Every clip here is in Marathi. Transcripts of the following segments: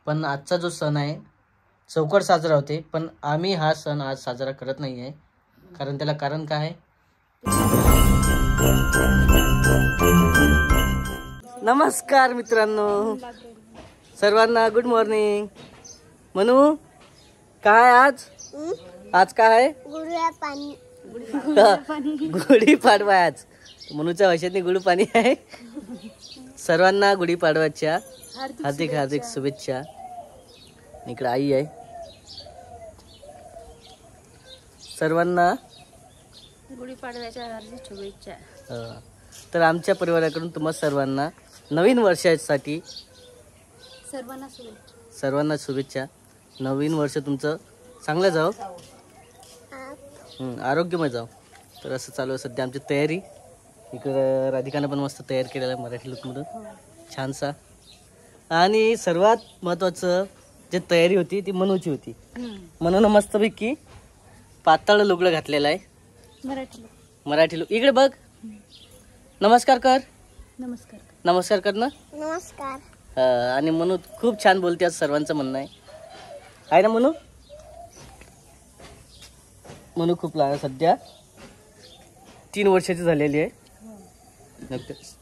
पण आजचा जो सण आहे चौकट साजरा होते, पण आम्ही हा सण आज साजरा करत नाही आहे. कारण त्याला कारण काय आहे? नमस्कार मित्रांनो, सर्वांना गुड मॉर्निंग. म्हणू काय आज काय आहे? गुढी पाडवा. आज म्हणूच्या वर्षातली गुढी पाणी आहे. सर्वांना गुढी पाडव्याच्या हार्दिक हार्दिक शुभेच्छा. इकडे आई आहे. सर्वांना गुढी पाडव्याच्या हार्दिक शुभेच्छा. तर आमच्या परिवाराकडून तुम्हा सर्वांना नवीन वर्षासाठी सर्वांना शुभेच्छा. नवीन वर्ष तुमचं चांगलं जाओ, आरोग्यमय जाओ. तर असं चालू आहे सध्या आमची तयारी. इकडं राधिकानं पण मस्त तयार केलेलं आहे मराठी लुकमधून छानसा. आणि सर्वात महत्त्वाचं जे तयारी होती ती मनूची होती. म्हणून मस्तपैकी पातळ लुगडं घातलेलं आहे. मराठी लुक. इकडे बघ, नमस्कार कर. नमस्कार कर ना. नमस्कार. आणि मनू खूप छान बोलते आज, सर्वांचं म्हणणं आहे ना मनू? मनू खूप लहान सध्या 3 वर्षाची झालेली आहे. नक्कीच.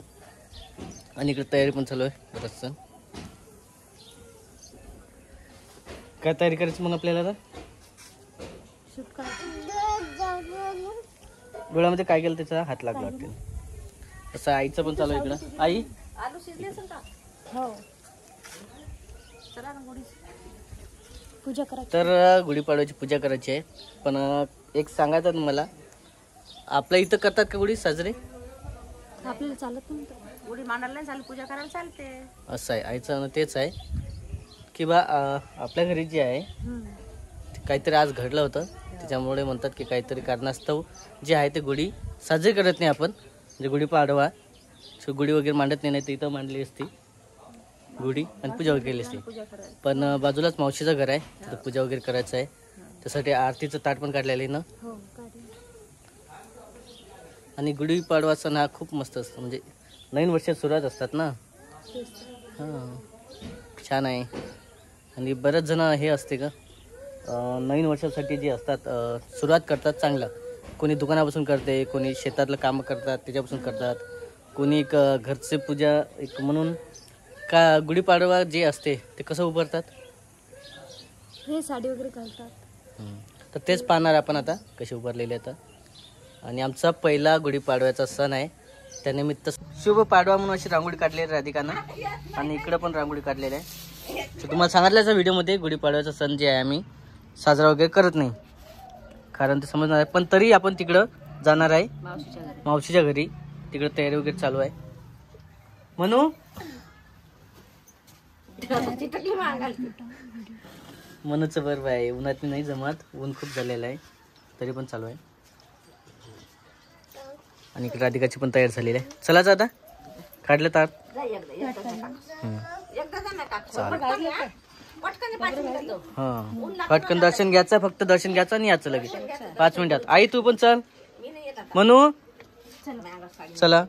आणि इकडे तयारी पण चालू आहे बरंच. काय तयारी करायची मग आपल्याला? आता डोळ्यामध्ये काय केलं त्याचा हात लागला वाटते. तसं आईचं पण चालू आहे इकडं. आई तर गुढीपाडव्याची पूजा करायची आहे. पण एक सांगायचं मला, आपल्या इथं करतात का गुढी साजरे? आपल्याला चालत नाही, गुढी मांडायला नाही चालत, पूजा करायला चालते. असं आहे आईचं तेच आहे की बा आपल्या घरी जे आहे काहीतरी आज घडलं होतं, त्याच्यामुळे म्हणतात की काहीतरी कारणास्तव जे आहे ते गुढी साजरी करत नाही आपण. म्हणजे गुढीपाडवा गुढी वगैरे मांडत नाही, तर इथं मांडली असती गुढी आणि पूजा वगैरे केली असती. पण बाजूलाच मावशीचं घर आहे, तिथं पूजा वगैरे करायचं आहे. त्यासाठी आरतीचं ताट पण काढलेलं आहे ना. आणि गुढीपाडवा सण हा खूप मस्त असतो, म्हणजे नवीन वर्षात सुरुवात असतात ना. हां, छान आहे. आणि बरेच जण हे असते का नवीन वर्षासाठी जे असतात सुरुवात करतात चांगलं. कोणी दुकानापासून करते, कोणी शेतातलं कामं करतात त्याच्यापासून करतात, कोणी एक घरचे पूजा एक म्हणून का गुढीपाडवा जे असते ते कसं उभारतात, हे साडी वगैरे घालतात. तर तेच पाहणार आपण आता कसे उभारलेले आता. आणि आमचा पहिला गुढीपाडव्याचा सण आहे, त्यानिमित्त शुभ पाडवा म्हणून अशी रांगोळी काढलेली आहे राधिकानं. आणि इकडं पण रांगोळी काढलेली आहे. तर तुम्हाला सांगितल्याच्या व्हिडिओमध्ये गुढीपाडव्याचा सण जे आहे आम्ही साजरा वगैरे करत नाही, कारण ते समजणार आहे. पण तरी आपण तिकडं जाणार आहे मावशीच्या घरी. तिकडं तयारी वगैरे चालू आहे. म्हणू मनूचं बरोबर आहे, उन्हात नाही जमत, ऊन खूप झालेलं आहे, तरी पण चालू आहे. आणि इकडे राधिकाची पण तयार झालेली आहे. चला आता काढलं ताट. हां, पटकन दर्शन घ्यायचं, फक्त दर्शन घ्यायचं आणि याचं लगेच 5 मिनिटात. आई तू पण चल. म्हणू चला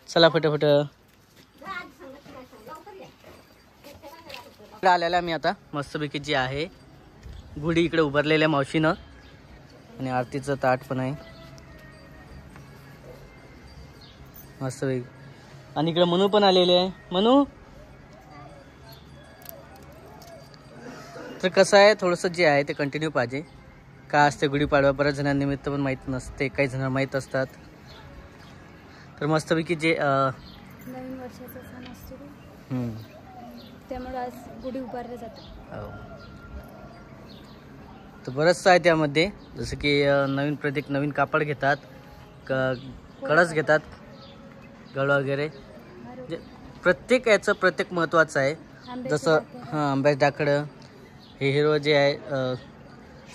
चला फटाफट. आलेला मी आता मस्तपैकी जी आहे गुढी इकडे उभारलेल्या मावशीनं. आणि आरतीचं ताट पण आहे मस्तपैकी. आणि इकडे मनू पण आलेले आहे. मनू तर कसं आहे, थोडंसं जे आहे ते कंटिन्यू पाहिजे. का असते गुढीपाडवा बऱ्याच जणांनिमित्त पण माहीत नसते, काही जण माहीत असतात. तर मस्तपैकी जे नवीन वर्षाचा सण असतो त्यामुळे आज गुढी उभारल्या जाते. तर बरंचसं आहे त्यामध्ये, जसं की नवीन प्रत्येक नवीन कापड घेतात, कळस घेतात, गळ वगैरे, म्हणजे प्रत्येक याचं प्रत्येक महत्त्वाचं आहे. जसं आंब्याचं डाकडं हे हिरवं जे आहे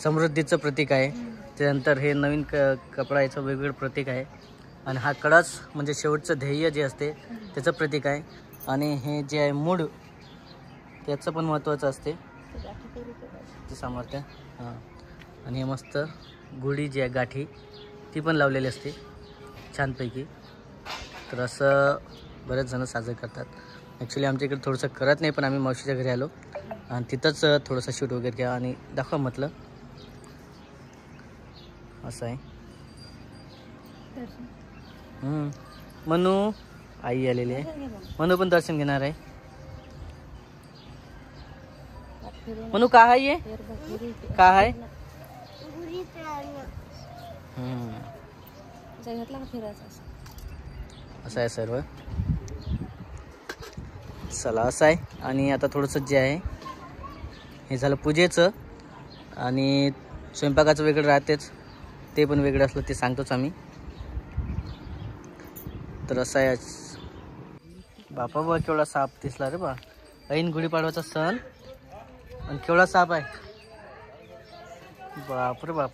समृद्धीचं प्रतीक आहे. त्यानंतर हे नवीन कपडा याचं वेगवेगळं प्रतीक आहे. आणि हा कळस म्हणजे शेवटचं ध्येय जे असते त्याचं प्रतीक आहे. आणि हे जे आहे मूड त्याचं पण महत्त्वाचं असते, ते सामर्थ्य. हां, आणि हे मस्त गुढी जी आहे गाठी ती पण लावलेली असते छानपैकी. तर असं बरेच जण साजरे करतात. ॲक्च्युली आमच्या इकडे थोडंसं करत नाही, पण आम्ही मावशीच्या घरी आलो आणि तिथंच थोडंसं शूट वगैरे घ्या आणि दाखवा म्हटलं. असं आहे. मनू आई आलेली आहे. मनू पण दर्शन घेणार आहे. मनू का आहे ये का आहे? असं आहे सर्व. चला असं आहे. आणि आता थोडंसं जे आहे हे झालं पूजेचं आणि स्वयंपाकाचं वेगळं राहतेच, ते पण वेगळं असलं ते सांगतोच आम्ही. तर असं आहे. बापा बा केवढा साप दिसला रे बा. ऐन गुढीपाडवाचा सण आणि केवढा साप आहे. बाप रे बाप,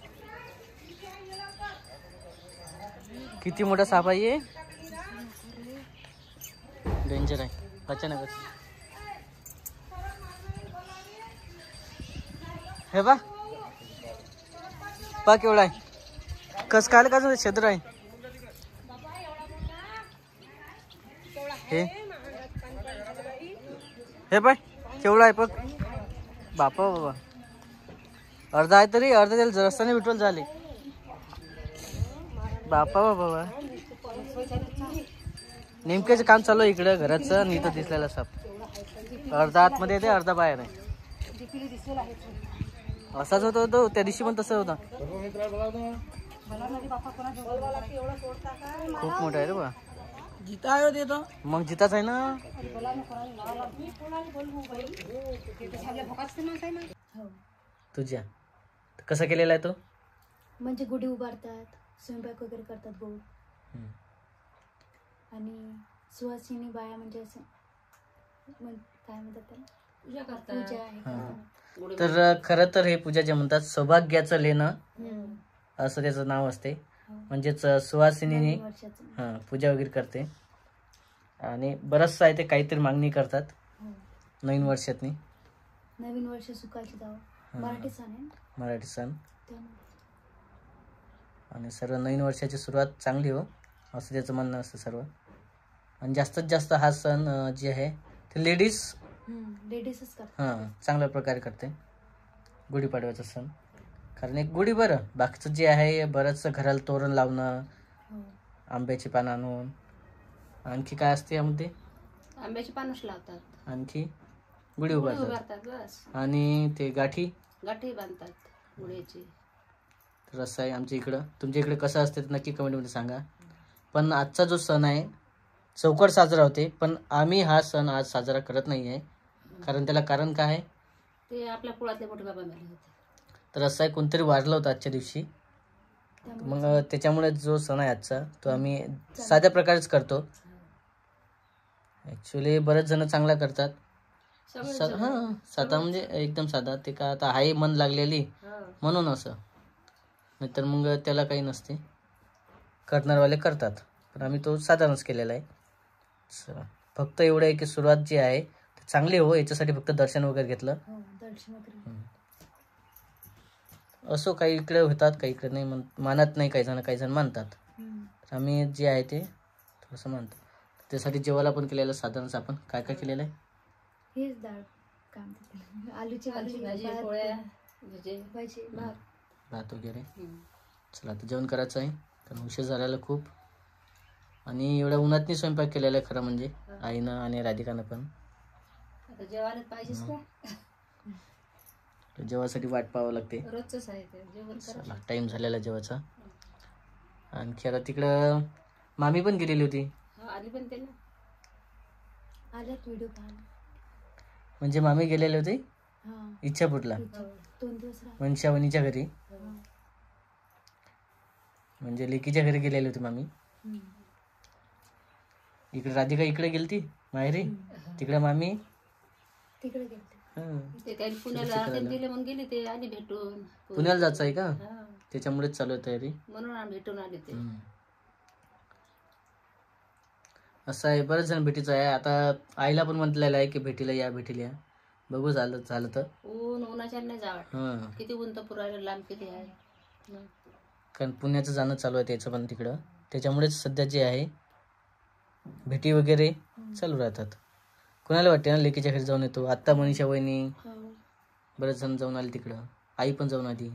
किती मोठा साप आहे. ये डेंजर आहे. अचानकच हे बा पा केवढा आहे. कस काय का क्षेत्र आहे हे बाय केवढा आहे बघ. बापा बाबा अर्धा आहे तरी अर्धा त्याला रस्त्याने विठवल झाले. बापा बाबा नेमक्याच काम चालू आहे इकडं घराचं आणि इथं दिसलेला साप अर्धा आतमध्ये येते अर्धा बाहेर आहे. असाच होता तो त्या दिवशी पण तसं होता. खूप मोठा आहे रे बा. जिता आहे ते तर मग जिताच आहे ना. तुझ्या कसा केलेला आहे तो? म्हणजे गुढी उभारतात, स्वयंपाक वगैरे करतात गोड आणि सुवासिनी बाया म्हणजे असं काय म्हणतात त्याला पूजा करतात. तर खरं तर हे पूजा जे म्हणतात सौभाग्याचं लेणं असं त्याचं नाव असते. म्हणजेच सुवासिनीने पूजा वगैरे करते आणि बरंचसं आहे ते काहीतरी मागणी करतात. नवीन वर्षातनी नवीन वर्ष सुखाची जावं मराठी सण आहे. मराठी सण आणि सर्व नवीन वर्षाची सुरुवात चांगली हो असं त्याचं म्हणणं असतं सर्व. आणि जास्तीत जास्त हा सण जे आहे ते लेडीजच चांगल्या प्रकारे करते गुढीपाडव्याचा सण. कारण एक गुढी बरं बाकीचं जे आहे बरंच घराला तोरण लावणं, आंब्याची पानं आणून. आणखी काय असते यामध्ये? आंब्याची पानच लावतात, आणखी गुढी उभारतात बस. आणि ते गाठी बांधतात गुढीची. तर असं आहे आमच्या इकडं. तुमच्या इकडे कसं असते तर नक्की कमेंटमध्ये सांगा. पण आजचा जो सण आहे चौकट साजरा होते, पण आम्ही हा सण आज साजरा करत नाही आहे. कारण त्याला कारण काय आहे? ते आपल्या कुळातले मोठे बाबा मेले होते. तर असं आहे कोणतरी वारलं होतं आजच्या दिवशी. मग त्याच्यामुळे जो सण आहे आजचा तो आम्ही साध्या प्रकारेच करतो. ॲक्च्युली बरेच जण चांगला करतात. साधा म्हणजे एकदम साधा. ते का आता हाही मन लागलेली म्हणून असं, नाहीतर मग त्याला काही नसते. करणारवाले करतात, पण आम्ही तो साधारणच केलेला आहे. फक्त एवढं आहे की सुरुवात जी आहे चांगली हो याच्यासाठी फक्त दर्शन वगैरे घेतलं. असो काही इकडे होतात काही इकडे नाही मानत नाही. काही जण मानतात. आम्ही जे आहे ते थोडंसं मानतो. त्यासाठी जेवायला पण केलेलं साधारणच. आपण काय काय केलेलं आहे? हेच डाळ आलूची भाजी पोळ्या भात वगैरे. चला आता जेवण करायचं आहे कारण उशीर झालेला खूप. आणि एवढ्या उन्हातनी स्वयंपाक केलेला आहे खरं म्हणजे आईनं आणि राधिकानं पण. जेवायला पाहिजेच का? जेवासाठी वाट पाहावं लागते रोजच आहे ते जेवण. चला टाइम झालेला जेवायचा. आणखी आता तिकडं मामी पण गेलेली होती. आली पण ते ना आल्यात व्हिडिओ पाहायला. म्हणजे मामी गेलेली होती इच्छापूरला 2 दिवस वंशावणीच्या घरी. म्हणजे लेकीच्या घरी गेलेली होती मामी. इकडे राधिका इकडे गेलती माहेरी, तिकडे मामी तिकडे गेलते. पुण्याला दिले मग गेले ते आली भेटून. पुण्याला जायचं आहे का? त्याच्यामुळेच चालू आहे तयारी म्हणून भेटून आले ते. असं आहे बरेच जण भेटीचं आहे. आता आईला पण म्हटलेलं आहे की भेटीला या या. बघू झालं तर. उन्हाच्या नाही जावं. किती ऊन तर पुरायला लांब किती आहे. कारण पुण्याचं जाणं चालू आहे त्याचं पण तिकडं. त्याच्यामुळेच सध्या जे आहे भेटी वगैरे चालू राहतात. कोणाला वाटते ना लेकीच्या घरी जाऊन येतो. आत्ता मनीषा वहिनी बरेच जण जाऊन आले तिकडं, आई पण जाऊन आली.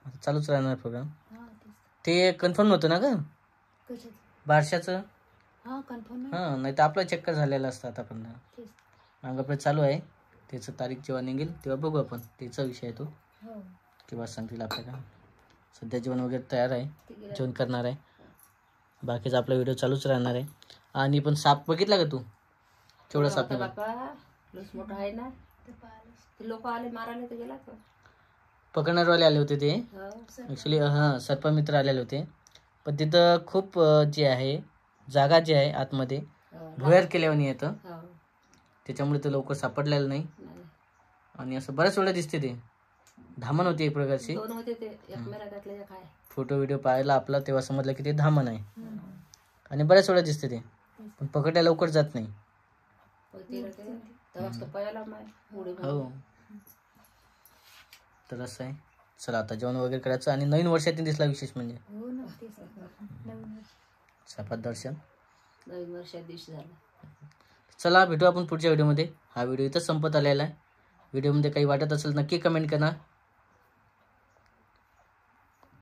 आता चालूच राहणार प्रोग्राम. ते कन्फर्म होतं ना ग बारशाचं. हां, नाही तर आपला चक्कर झालेला असतं आतापर्यंत. मागं चालू आहे. त्याचं तारीख जेव्हा निघेल तेव्हा बघू आपण. त्याचा विषय आहे तो, किंवा सांगतील आपल्याला. सध्या जेवण वगैरे तयार आहे, जेवण करणार आहे. बाकीचा आपला व्हिडिओ चालूच राहणार आहे. आणि पण साप बघितला का तू? केवढा साप मोठा आहे ना. लोक आले मारायला तर गेला तो. पकडणारवाले आले होते ते ॲक्च्युली. हां, सर्पमित्र आलेले होते. पण तिथं खूप जे आहे जागा जी आहे आतमध्ये भुयार केल्यावानी येतं, त्याच्यामुळे ते लवकर सापडलेलं नाही. आणि असं बऱ्याच वेळा दिसते ते धामण होती एक प्रकारची. फोटो व्हिडिओ पाहायला आपला तेव्हा समजलं की ते धामण आहे. आणि बऱ्याच वेळा दिसते ते, पण पकडायला लवकर जात नाही. हो, तर असं आहे. चला आता जेवण वगैरे करायचं. आणि नवीन वर्षात दिसला विशेष म्हणजे सपात दर्शन नवीन वर्षात दिवशी झालं. चला भेटू आपण पुढच्या व्हिडिओमध्ये. हा व्हिडिओ इथंच संपत आलेला आहे. व्हिडिओमध्ये काही वाटत असेल नक्की कमेंट करा.